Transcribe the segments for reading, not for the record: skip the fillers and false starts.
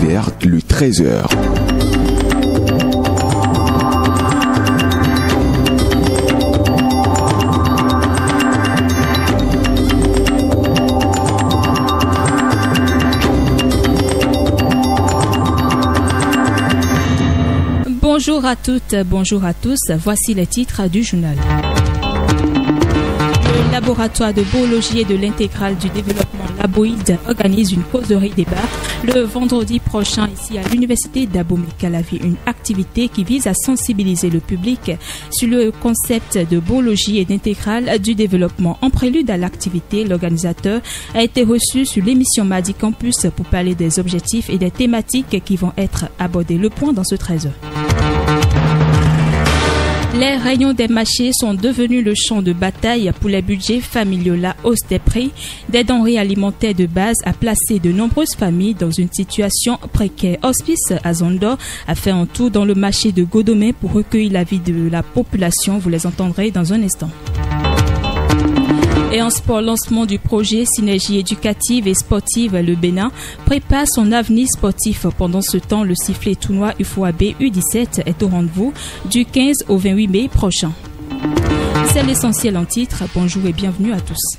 vers le 13h. Bonjour à toutes, bonjour à tous. Voici les titres du journal. Le laboratoire de biologie et de l'intégrale du développement Laboïde organise une causerie débat le vendredi prochain ici à l'université d'Abomey-Calavi. Une activité qui vise à sensibiliser le public sur le concept de biologie et d'intégrale du développement. En prélude à l'activité, l'organisateur a été reçu sur l'émission Mardi Campus pour parler des objectifs et des thématiques qui vont être abordées. Le point dans ce 13h. Les rayons des marchés sont devenus le champ de bataille pour les budgets familiaux. La hausse des prix des denrées alimentaires de base a placé de nombreuses familles dans une situation précaire. Hospice Azondor a fait un tour dans le marché de Godomé pour recueillir l'avis de la population. Vous les entendrez dans un instant. Et en sport, lancement du projet Synergie éducative et sportive, le Bénin prépare son avenir sportif. Pendant ce temps, le sifflet tournoi UFOAB U17 est au rendez-vous du 15 au 28 mai prochain. C'est l'essentiel en titre. Bonjour et bienvenue à tous.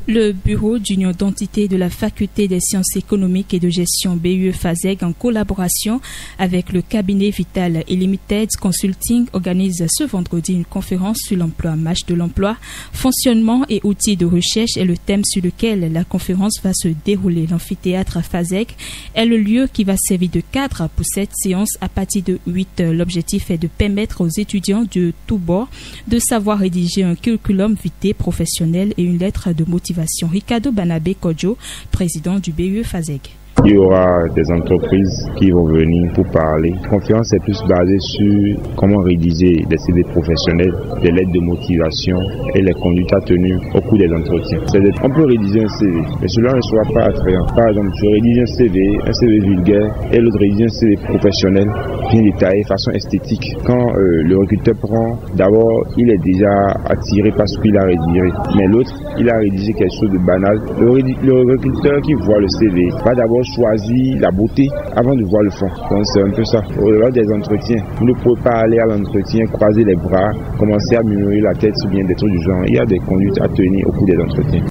Le bureau d'union d'entités de la faculté des sciences économiques et de gestion BUE-FASEG en collaboration avec le cabinet Vital Limited Consulting organise ce vendredi une conférence sur l'emploi, marche de l'emploi, fonctionnement et outils de recherche est le thème sur lequel la conférence va se dérouler. L'amphithéâtre FASEG est le lieu qui va servir de cadre pour cette séance à partir de 8 heures. L'objectif est de permettre aux étudiants de tous bords de savoir rédiger un curriculum vitae professionnel et une lettre de motivation. Ricardo Banabé Kodjo, président du BUE-FASEG. Il y aura des entreprises qui vont venir pour parler. La conférence est plus basée sur comment rédiger des CV professionnels, des lettres de motivation et les conduites à tenir au cours des entretiens. On peut rédiger un CV, mais cela ne sera pas attrayant. Par exemple, tu rédiges un CV vulgaire et l'autre rédige un CV professionnel bien détaillé de façon esthétique. Quand le recruteur prend, d'abord, il est déjà attiré par ce qu'il a rédigé. Mais l'autre, il a rédigé quelque chose de banal. Le recruteur qui voit le CV va d'abord choisir la beauté avant de voir le fond. Donc c'est un peu ça. Au-delà des entretiens, vous ne pouvez pas aller à l'entretien, croiser les bras, commencer à murmurer la tête ou bien des trucs du genre. Il y a des conduites à tenir au cours des entretiens.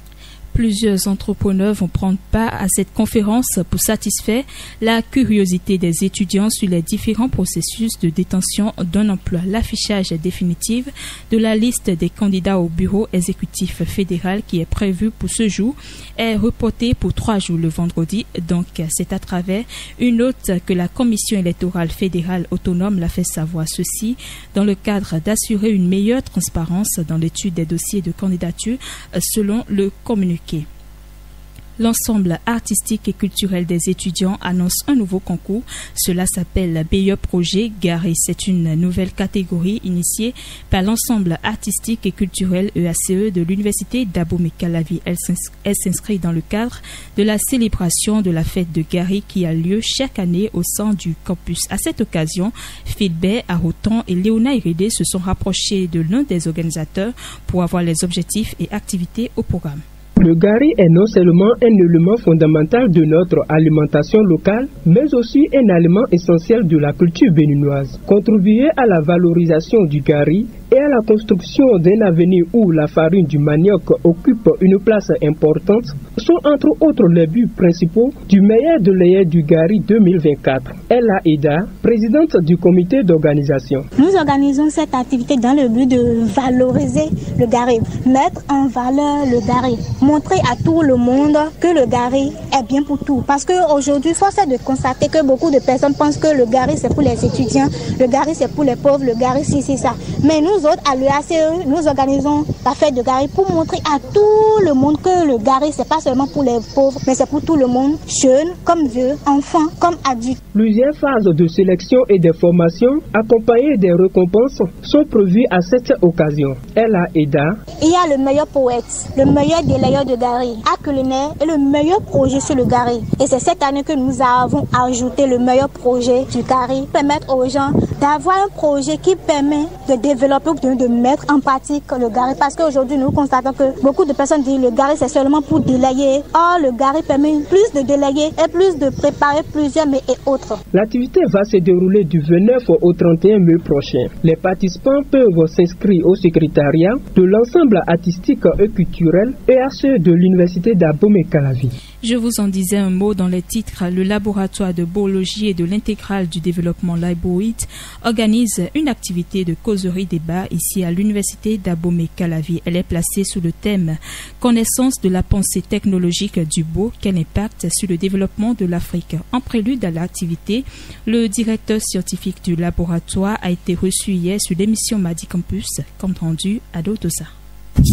Plusieurs entrepreneurs vont prendre part à cette conférence pour satisfaire la curiosité des étudiants sur les différents processus de détention d'un emploi. L'affichage définitif de la liste des candidats au bureau exécutif fédéral qui est prévu pour ce jour est reporté pour 3 jours le vendredi. Donc, c'est à travers une note que la Commission électorale fédérale autonome l'a fait savoir. Ceci dans le cadre d'assurer une meilleure transparence dans l'étude des dossiers de candidature selon le communiqué. L'ensemble artistique et culturel des étudiants annonce un nouveau concours. Cela s'appelle BIOP Projet Garé. C'est une nouvelle catégorie initiée par l'ensemble artistique et culturel EACE de l'université d'Abomey-Calavi. Elle s'inscrit dans le cadre de la célébration de la fête de Garé qui a lieu chaque année au sein du campus. À cette occasion, Philbert Aroton et Léona Irédé se sont rapprochés de l'un des organisateurs pour avoir les objectifs et activités au programme. Le gari est non seulement un élément fondamental de notre alimentation locale, mais aussi un aliment essentiel de la culture béninoise. Contribuer à la valorisation du gari et à la construction d'un avenir où la farine du manioc occupe une place importante sont entre autres les buts principaux du meilleur de l'air du Gari 2024. Ella Eda, présidente du comité d'organisation. Nous organisons cette activité dans le but de valoriser le Gari, mettre en valeur le Gari, montrer à tout le monde que le Gari est bien pour tout. Parce qu'aujourd'hui, force est de constater que beaucoup de personnes pensent que le Gari c'est pour les étudiants, le Gari c'est pour les pauvres, le Gari c'est ça. Mais nous autres, à l'EACE, nous organisons la fête de Gari pour montrer à tout le monde que le Gari c'est pas seulement pour les pauvres, mais c'est pour tout le monde, jeunes comme vieux, enfants comme adultes. Plusieurs phases de sélection et de formation accompagnées des récompenses sont prévues à cette occasion. Ella Eda. Il y a le meilleur poète, le meilleur délayeur de Gari, art culinaire et le meilleur projet sur le Gari. Et c'est cette année que nous avons ajouté le meilleur projet du Gari, permettre aux gens d'avoir un projet qui permet de développer peu de mettre en pratique le gari, parce qu'aujourd'hui nous constatons que beaucoup de personnes disent le gari c'est seulement pour délayer. Or le gari permet plus de délayer et plus de préparer plusieurs mets et autres. L'activité va se dérouler du 29 au 31 mai prochain. Les participants peuvent s'inscrire au secrétariat de l'ensemble artistique et culturel EHE de l'université d'Abomey-Calavi. Je vous en disais un mot dans les titres. Le laboratoire de biologie et de l'intégrale du développement Liboïd organise une activité de causerie débat ici à l'université d'Abomey-Calavi. Elle est placée sous le thème « Connaissance de la pensée technologique du beau, quel impact sur le développement de l'Afrique ». En prélude à l'activité, le directeur scientifique du laboratoire a été reçu hier sur l'émission Madi Campus, compte rendu à Dotosa.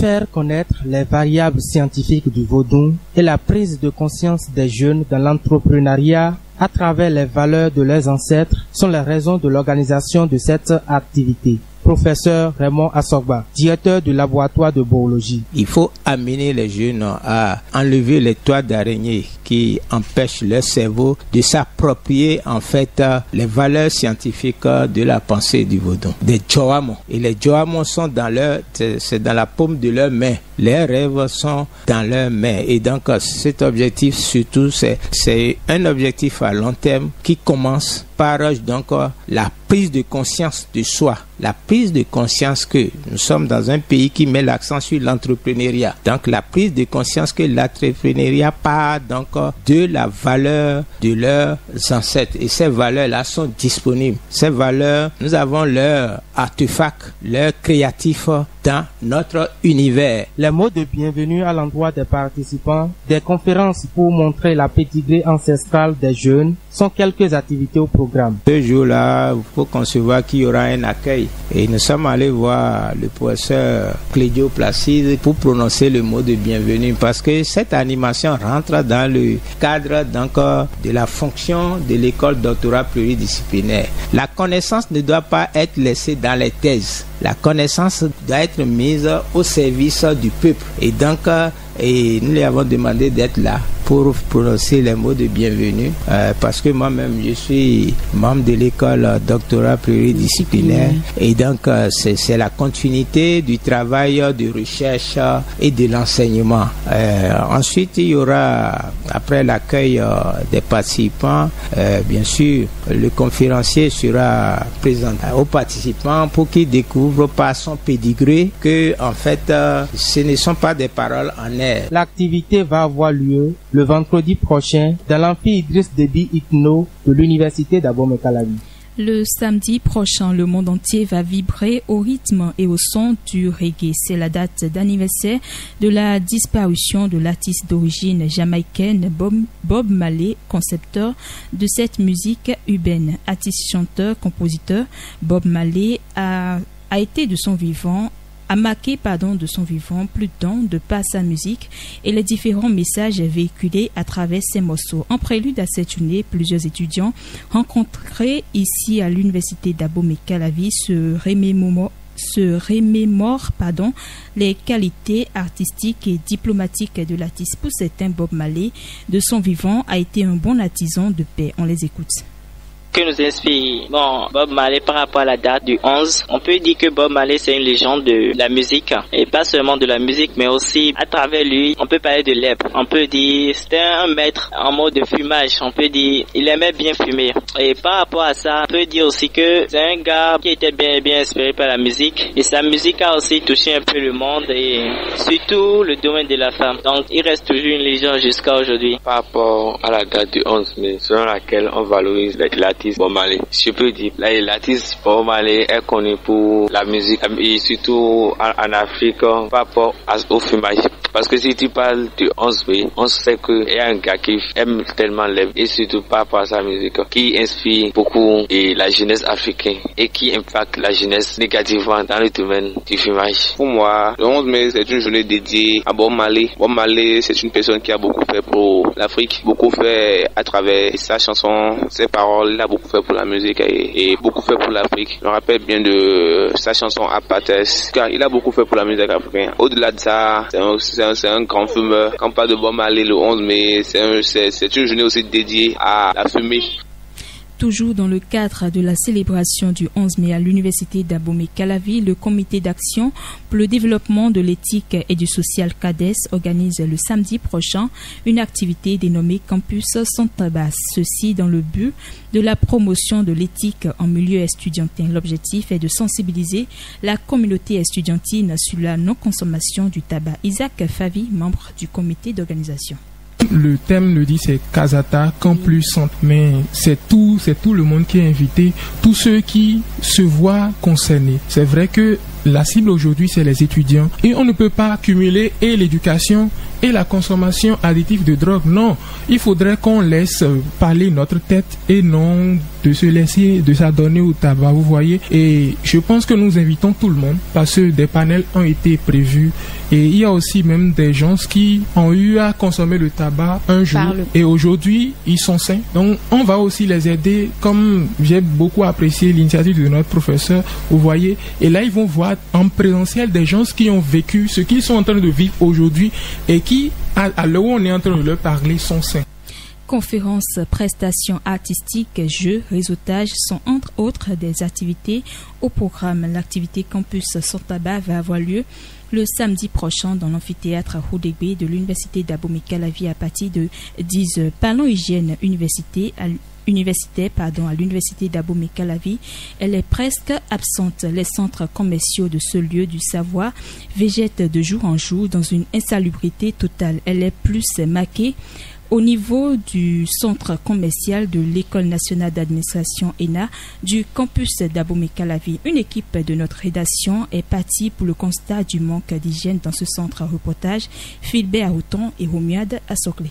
Faire connaître les variables scientifiques du vaudou et la prise de conscience des jeunes dans l'entrepreneuriat à travers les valeurs de leurs ancêtres sont les raisons de l'organisation de cette activité. Professeur Raymond Assogba, directeur du laboratoire de biologie. Il faut amener les jeunes à enlever les toits d'araignée qui empêchent leur cerveau de s'approprier en fait les valeurs scientifiques de la pensée du vaudou. Des Joamons. Et les Joamons sont c'est dans la paume de leurs mains. Les rêves sont dans leurs mains. Et donc cet objectif surtout c'est un objectif à long terme qui commence par donc la prise de conscience de soi, la prise de conscience que nous sommes dans un pays qui met l'accent sur l'entrepreneuriat. Donc la prise de conscience que l'entrepreneuriat part donc de la valeur de leurs ancêtres. Et ces valeurs-là sont disponibles. Ces valeurs, nous avons leurs artefacts, leurs créatifs dans notre univers. Les mots de bienvenue à l'endroit des participants, des conférences pour montrer la pédigrée ancestrale des jeunes sont quelques activités au programme. Ce jour-là, il faut concevoir qu'il y aura un accueil. Et nous sommes allés voir le professeur Clédio Placide pour prononcer le mot de bienvenue parce que cette animation rentre dans le cadre donc de la fonction de l'école doctorat pluridisciplinaire. La connaissance ne doit pas être laissée dans les thèses. La connaissance doit être mise au service du peuple. Et donc, nous lui avons demandé d'être là pour prononcer les mots de bienvenue parce que moi-même je suis membre de l'école doctorat pluridisciplinaire et donc c'est la continuité du travail de recherche et de l'enseignement. Ensuite il y aura, après l'accueil des participants, bien sûr le conférencier sera présenté aux participants pour qu'ils découvrent par son pédigré que en fait ce ne sont pas des paroles en air. L'activité va avoir lieu le vendredi prochain dans l'amphi Idriss Déby Itno de l'université d'Abomey-Calavi. Le samedi prochain, le monde entier va vibrer au rythme et au son du reggae. C'est la date d'anniversaire de la disparition de l'artiste d'origine jamaïcaine Bob Marley, concepteur de cette musique urbaine. Artiste, chanteur, compositeur, Bob Marley a été marqué de son vivant plus d'un de par sa musique et les différents messages véhiculés à travers ses morceaux. En prélude à cette journée, plusieurs étudiants rencontrés ici à l'université d'Abomey-Calavi se remémorent les qualités artistiques et diplomatiques de l'artiste. Pour certains, Bob Marley, de son vivant, a été un bon artisan de paix. On les écoute. Que nous inspire Bob Marley par rapport à la date du 11. On peut dire que Bob Marley c'est une légende de la musique et pas seulement de la musique mais aussi à travers lui on peut parler de l'herbe. On peut dire c'était un maître en mode de fumage. On peut dire il aimait bien fumer et par rapport à ça on peut dire aussi que c'est un gars qui était bien inspiré par la musique et sa musique a aussi touché un peu le monde et surtout le domaine de la femme. Donc il reste toujours une légende jusqu'à aujourd'hui. Par rapport à la date du 11 mai selon laquelle on valorise l'artiste Bob Marley. Je peux dire, l'artiste Bob Marley est connu pour la musique et surtout en Afrique par rapport au fumage. Parce que si tu parles du 11 mai, on sait qu'il y a un gars qui aime tellement l'herbe et surtout par rapport à sa musique qui inspire beaucoup la jeunesse africaine et qui impacte la jeunesse négativement dans le domaine du fumage. Pour moi, le 11 mai c'est une journée dédiée à Bob Marley. Bob Marley c'est une personne qui a beaucoup fait pour l'Afrique, beaucoup fait à travers sa chanson, ses paroles, il a beaucoup fait pour la musique et beaucoup fait pour l'Afrique. Je me rappelle bien de sa chanson Apartheid, car il a beaucoup fait pour la musique africaine. Au-delà de ça, c'est un grand fumeur. Quand on parle de Bob Marley le 11 mai, c'est une journée aussi dédiée à la fumée. Toujours dans le cadre de la célébration du 11 mai à l'université d'Abomey-Calavi, le comité d'action pour le développement de l'éthique et du social CADES organise le samedi prochain une activité dénommée Campus Santa Basse. Ceci dans le but de la promotion de l'éthique en milieu estudiantin. L'objectif est de sensibiliser la communauté estudiantine sur la non-consommation du tabac. Isaac Favi, membre du comité d'organisation. Le thème le dit, c'est Casata, Campus Centre, mais c'est tout le monde qui est invité, tous ceux qui se voient concernés. C'est vrai que la cible aujourd'hui, c'est les étudiants et on ne peut pas cumuler et l'éducation et la consommation additive de drogue. Non, il faudrait qu'on laisse parler notre tête et non de se laisser, de s'adonner au tabac, vous voyez. Et je pense que nous invitons tout le monde parce que des panels ont été prévus et il y a aussi même des gens qui ont eu à consommer le tabac un jour et aujourd'hui ils sont sains. Donc on va aussi les aider, comme j'ai beaucoup apprécié l'initiative de notre professeur, vous voyez. Et là ils vont voir en présentiel des gens qui ont vécu ce qu'ils sont en train de vivre aujourd'hui et qui, à l'heure où on est en train de leur parler, sont sains. Conférences, prestations artistiques, jeux, réseautage sont entre autres des activités au programme. L'activité Campus Santaba va avoir lieu le samedi prochain dans l'amphithéâtre Houdegbe de l'université d'Abomey-Calavi à partir de 10h. Parlons hygiène universitaire à l'université d'Abomey-Calavi. Elle est presque absente. Les centres commerciaux de ce lieu du savoir végètent de jour en jour dans une insalubrité totale. Elle est plus marquée au niveau du centre commercial de l'École nationale d'administration ENA du campus d'Abomey-Calavi. Une équipe de notre rédaction est partie pour le constat du manque d'hygiène dans ce centre. Reportage Philbert Arouton et Romuald Assoclé.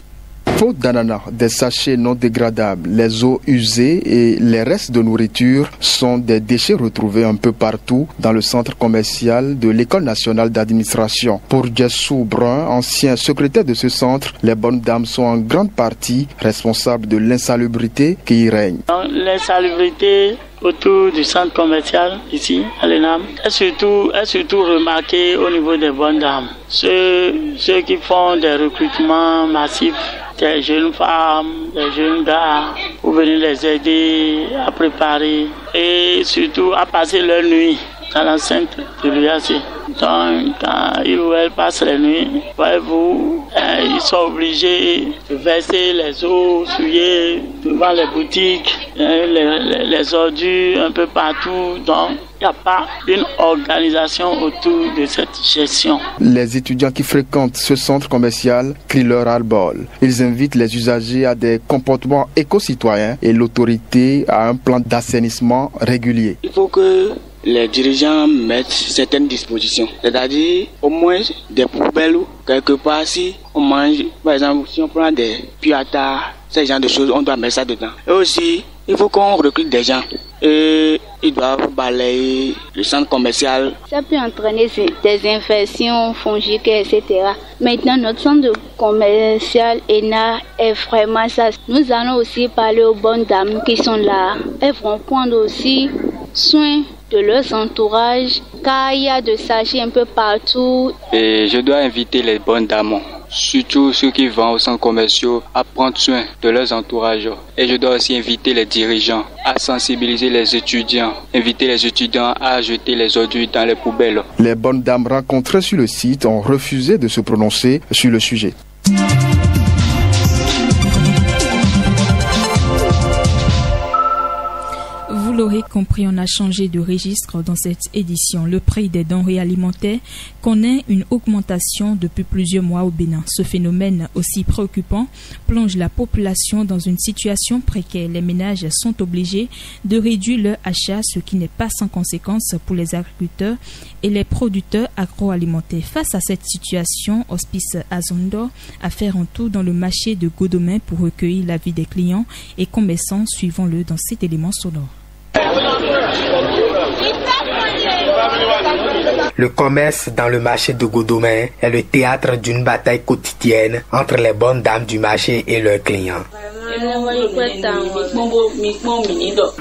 Faute d'ananas, des sachets non dégradables, les eaux usées et les restes de nourriture sont des déchets retrouvés un peu partout dans le centre commercial de l'École nationale d'administration. Pour Jessou Brun, ancien secrétaire de ce centre, les bonnes dames sont en grande partie responsables de l'insalubrité qui y règne. L'insalubrité autour du centre commercial ici à l'ENAM est surtout remarquée au niveau des bonnes dames. Ceux qui font des recrutements massifs, des jeunes femmes, des jeunes gars, pour venir les aider à préparer et surtout à passer leur nuit dans l'enceinte de l'UAC. Donc, quand ils ou elles passent la nuit, voyez-vous, ils sont obligés de verser les eaux souillées devant les boutiques, les ordures un peu partout. Donc, il n'y a pas une organisation autour de cette gestion. Les étudiants qui fréquentent ce centre commercial crient leur ras-le-bol. Ils invitent les usagers à des comportements éco-citoyens et l'autorité à un plan d'assainissement régulier. Il faut que les dirigeants mettent certaines dispositions, c'est-à-dire au moins des poubelles quelque part. Si on mange, par exemple, si on prend des piatas, ce genre de choses, on doit mettre ça dedans. Et aussi, il faut qu'on recrute des gens et ils doivent balayer le centre commercial. Ça peut entraîner des infections fongiques, etc. Maintenant, notre centre commercial ENA est vraiment ça. Nous allons aussi parler aux bonnes dames qui sont là. Elles vont prendre aussi soin de leurs entourages, car il y a des sachets un peu partout. Et je dois inviter les bonnes dames, surtout ceux qui vont aux centres commerciaux, à prendre soin de leurs entourages. Et je dois aussi inviter les dirigeants à sensibiliser les étudiants, inviter les étudiants à jeter les ordures dans les poubelles. Les bonnes dames rencontrées sur le site ont refusé de se prononcer sur le sujet. Vous l'aurez compris, on a changé de registre dans cette édition. Le prix des denrées alimentaires connaît une augmentation depuis plusieurs mois au Bénin. Ce phénomène aussi préoccupant plonge la population dans une situation précaire. Les ménages sont obligés de réduire leur achat, ce qui n'est pas sans conséquence pour les agriculteurs et les producteurs agroalimentaires. Face à cette situation, Hospice Azondo a fait un tour dans le marché de Godomin pour recueillir l'avis des clients et commerçants. Suivons-le dans cet élément sonore. Le commerce dans le marché de Godomin est le théâtre d'une bataille quotidienne entre les bonnes dames du marché et leurs clients.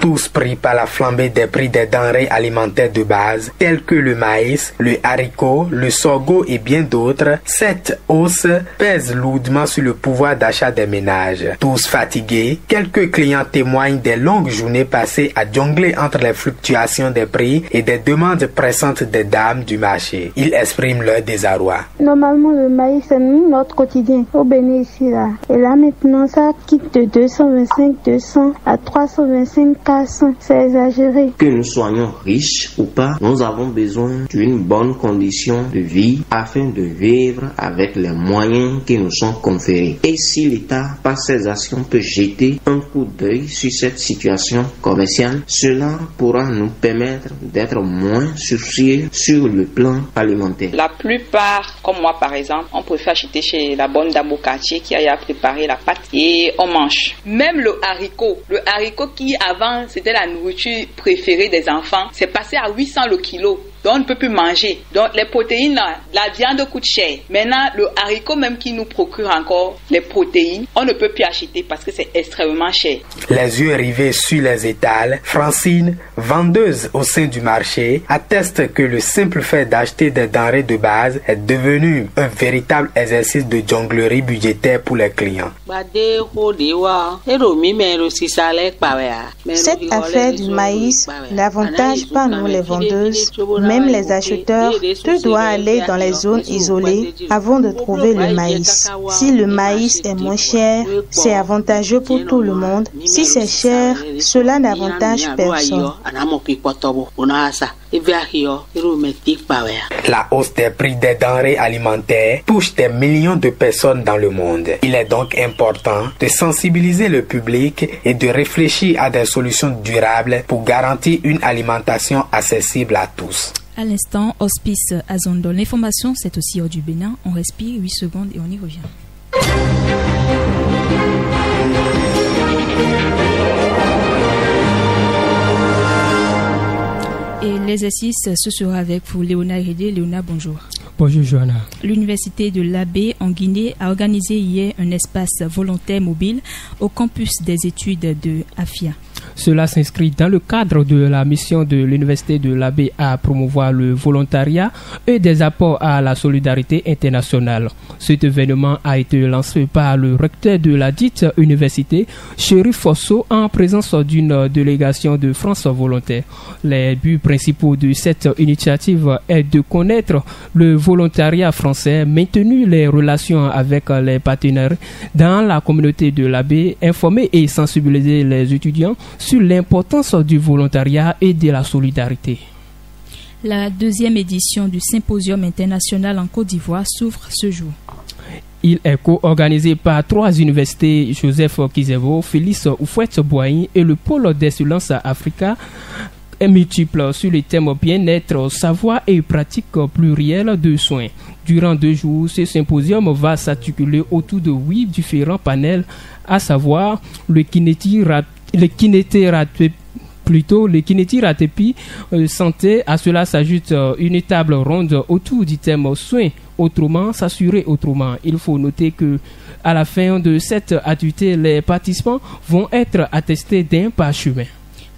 Tous pris par la flambée des prix des denrées alimentaires de base, tels que le maïs, le haricot, le sorgho et bien d'autres, cette hausse pèse lourdement sur le pouvoir d'achat des ménages. Tous fatigués, quelques clients témoignent des longues journées passées à jongler entre les fluctuations des prix et des demandes pressantes des dames du marché. Ils expriment leur désarroi. Normalement, le maïs, c'est notre quotidien au Bénin ici, là. Et là, maintenant, ça quitte de 225, 200 à 325, 400. C'est exagéré. Que nous soyons riches ou pas, nous avons besoin d'une bonne condition de vie afin de vivre avec les moyens qui nous sont conférés. Et si l'État, par ses actions, peut jeter un coup d'œil sur cette situation commerciale, cela pourra nous permettre d'être moins soucieux sur le plan alimentaire. La plupart, comme moi par exemple, on préfère acheter chez la bonne dame au quartier qui a préparé la pâte et on mange. Même le haricot qui avant c'était la nourriture préférée des enfants, c'est passé à 800 le kilo. Donc on ne peut plus manger. Donc les protéines, la viande coûte cher. Maintenant, le haricot même qui nous procure encore les protéines, on ne peut plus acheter parce que c'est extrêmement cher. Les yeux rivés sur les étals, Francine, vendeuse au sein du marché, atteste que le simple fait d'acheter des denrées de base est devenu un véritable exercice de jonglerie budgétaire pour les clients. Cette affaire du maïs, l'avantage par nous les vendeuses, même les acheteurs, tout doit aller dans les zones isolées avant de trouver le maïs. Si le maïs est moins cher, c'est avantageux pour tout le monde. Si c'est cher, cela n'avantage personne. La hausse des prix des denrées alimentaires touche des millions de personnes dans le monde. Il est donc important de sensibiliser le public et de réfléchir à des solutions durables pour garantir une alimentation accessible à tous. À l'instant, Hospice Azondo. L'information, c'est aussi hors du Bénin. On respire 8 secondes et on y revient. Et l'exercice, ce sera avec vous, Léona Hédé. Léona, bonjour. Bonjour, Johanna. L'Université de l'Abbé en Guinée a organisé hier un espace volontaire mobile au campus des études de Afia. Cela s'inscrit dans le cadre de la mission de l'Université de l'Abbé à promouvoir le volontariat et des apports à la solidarité internationale. Cet événement a été lancé par le recteur de la dite université, Chérif Fosso, en présence d'une délégation de France volontaire. Les buts principaux de cette initiative est de connaître le volontariat français, maintenir les relations avec les partenaires dans la communauté de l'Abbé, informer et sensibiliser les étudiants sur l'importance du volontariat et de la solidarité. La deuxième édition du Symposium international en Côte d'Ivoire s'ouvre ce jour. Il est co-organisé par 3 universités, Joseph Kizerbo, Félix Houphouët-Boigny et le pôle d'excellence Africa, est multiple sur les thèmes bien-être, savoir et pratique plurielle de soins. Durant 2 jours, ce symposium va s'articuler autour de 8 différents panels, à savoir le kinésithérapie santé. À cela s'ajoute une table ronde autour du thème soins autrement, s'assurer autrement. Il faut noter que à la fin de cette activité, les participants vont être attestés d'un parchemin.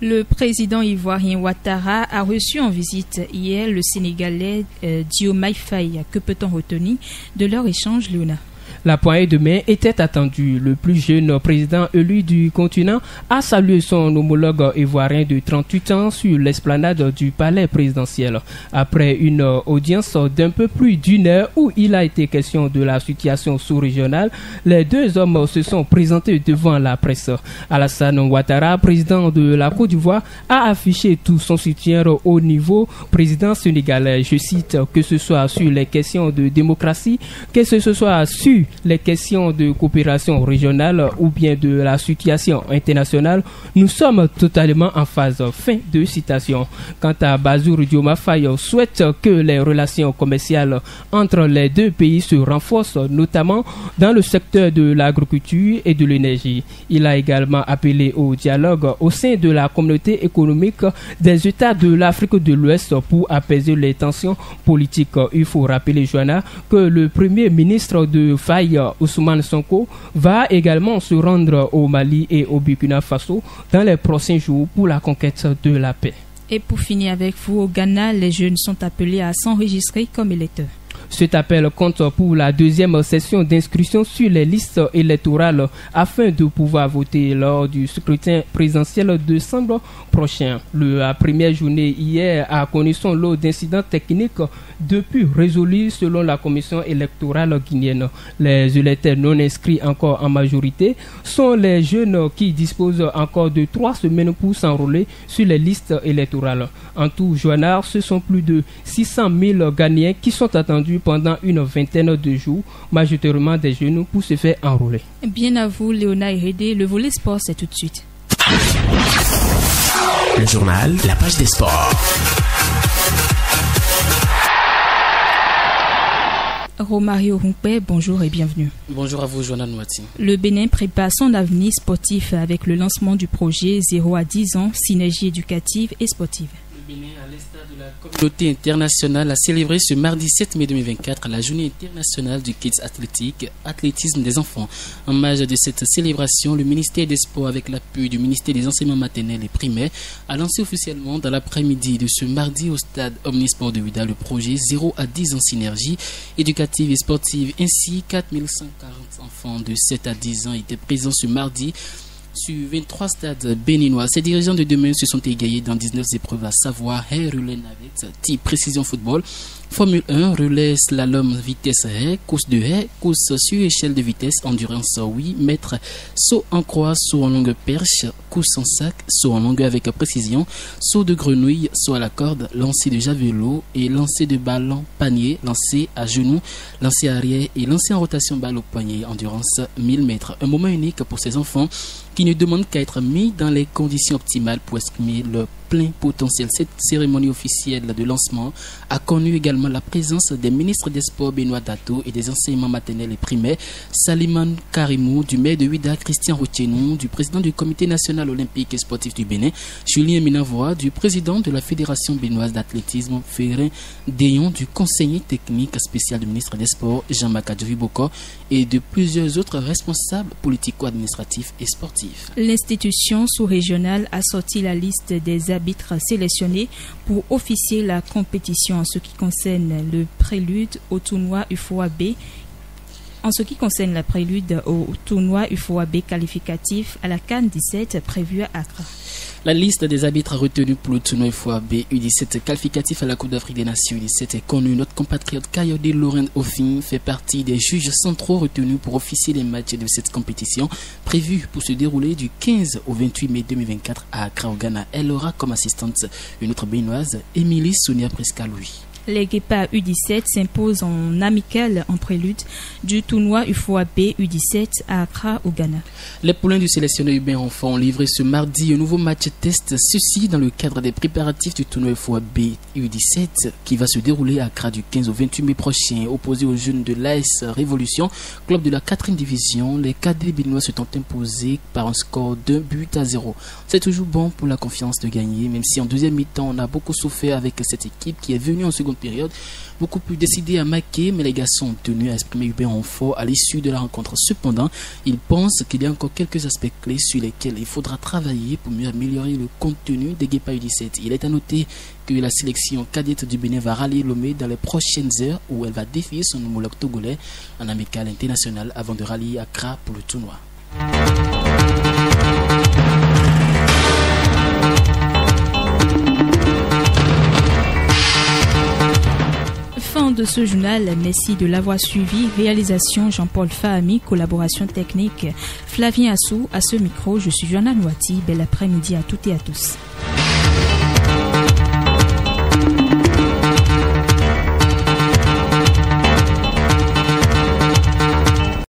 Le président ivoirien Ouattara a reçu en visite hier le Sénégalais Diomaye Faye. Que peut-on retenir de leur échange, Léona? La poignée de main était attendue. Le plus jeune président élu du continent a salué son homologue ivoirien de 38 ans sur l'esplanade du palais présidentiel. Après une audience d'un peu plus d'1 heure où il a été question de la situation sous-régionale, les 2 hommes se sont présentés devant la presse. Alassane Ouattara, président de la Côte d'Ivoire, a affiché tout son soutien au niveau président sénégalais. Je cite, que ce soit sur les questions de démocratie, que ce soit sur les questions de coopération régionale ou bien de la situation internationale, nous sommes totalement en phase. Fin de citation. Quant à Bazoum Diomaye Faye, souhaite que les relations commerciales entre les 2 pays se renforcent, notamment dans le secteur de l'agriculture et de l'énergie. Il a également appelé au dialogue au sein de la communauté économique des États de l'Afrique de l'Ouest pour apaiser les tensions politiques. Il faut rappeler, Johanna, que le premier ministre de Faye Ousmane Sonko va également se rendre au Mali et au Burkina Faso dans les prochains jours pour la conquête de la paix. Et pour finir avec vous, au Ghana, les jeunes sont appelés à s'enregistrer comme électeurs. Cet appel compte pour la deuxième session d'inscription sur les listes électorales afin de pouvoir voter lors du scrutin présidentiel de décembre prochain. La première journée hier a connu son lot d'incidents techniques depuis résolus selon la commission électorale guinéenne. Les électeurs non inscrits encore en majorité sont les jeunes qui disposent encore de 3 semaines pour s'enrôler sur les listes électorales. En tout, Joanard, ce sont plus de 600 000 Ghanéens qui sont attendus pendant une vingtaine de jours, majoritairement des jeunes, pour se faire enrôler. Bien à vous, Léona Hérédé. Le volet sport, c'est tout de suite. Le journal, la page des sports. Romario Rumpé, bonjour et bienvenue. Bonjour à vous, Joanna Nouati. Le Bénin prépare son avenir sportif avec le lancement du projet 0 à 10 ans, synergie éducative et sportive. Le Bénin, à l'instar de la communauté internationale, a célébré ce mardi 7 mai 2024 la journée internationale du Kids athlétisme des enfants. En marge de cette célébration, le ministère des Sports, avec l'appui du ministère des Enseignements maternels et primaires, a lancé officiellement dans l'après-midi de ce mardi au stade Omnisport de Ouidah le projet 0 à 10 ans synergie éducative et sportive. Ainsi, 4140 enfants de 7 à 10 ans étaient présents ce mardi sur 23 stades béninois. Ces dirigeants de demain se sont égayés dans 19 épreuves, à savoir haie, relais, navette, type précision football, Formule 1, relais, slalom, vitesse haie, course de haie, course sur échelle de vitesse, endurance 8 mètres, saut en croix, saut en longue perche, course en sac, saut en longueur avec précision, saut de grenouille, saut à la corde, lancer de javelot et lancer de ballon panier, lancer à genoux, lancer arrière et lancer en rotation balle au poignet, endurance 1000 mètres. Un moment unique pour ces enfants qui ne demandent qu'à être mis dans les conditions optimales pour exprimer leur plein potentiel. Cette cérémonie officielle de lancement a connu également la présence des ministres des Sports Benoît Dato et des enseignements maternels et primaires, Saliman Karimou, du maire de Ouidah, Christian Rochenou, du président du Comité national olympique et sportif du Bénin, Julien Minavois, du président de la Fédération béninoise d'athlétisme, Ferrin Déon, du conseiller technique spécial du ministre des Sports, Jean-Marc Boko, et de plusieurs autres responsables politico-administratifs et sportifs. L'institution sous-régionale a sorti la liste des arbitres sélectionnés pour officier la compétition en ce qui concerne le prélude au tournoi UFOA-B. En ce qui concerne la prélude au tournoi UFOA-B qualificatif à la CAN 17 prévue à Accra. La liste des arbitres retenus pour le tournoi UFOA-B U17 qualificatif à la Coupe d'Afrique des Nations U17 est connue. Notre compatriote Kayode Laurent Offin fait partie des juges centraux retenus pour officier les matchs de cette compétition prévue pour se dérouler du 15 au 28 mai 2024 à Accra au Ghana. Elle aura comme assistante une autre béninoise, Émilie Sonia Presca-Louis. Les Guépards U17 s'imposent en amical en prélude du tournoi UFOA-B U17 à Accra au Ghana. Les poulains du sélectionneur Hubert Enfant ont livré ce mardi un nouveau match test, ceci dans le cadre des préparatifs du tournoi UFOA-B U17 qui va se dérouler à Accra du 15 au 28 mai prochain. Opposés aux jeunes de l'AS Révolution, club de la 4e division, les cadets béninois se sont imposés par un score d'1-0. C'est toujours bon pour la confiance de gagner, même si en deuxième mi-temps on a beaucoup souffert avec cette équipe qui est venue en seconde période beaucoup plus décidée à marquer, mais les garçons ont tenu à exprimer Hubert Enfort à l'issue de la rencontre. Cependant, ils pensent qu'il y a encore quelques aspects clés sur lesquels il faudra travailler pour mieux améliorer le contenu des Guépards U17. Il est à noter que la sélection cadette du Bénin va rallier Lomé dans les prochaines heures où elle va défier son homologue togolais en amical international avant de rallier Accra pour le tournoi. Fin de ce journal, merci de l'avoir suivi. Réalisation Jean-Paul Fahami, collaboration technique Flavien Assou. À ce micro, je suis Joanna Nouati. Bel après-midi à toutes et à tous.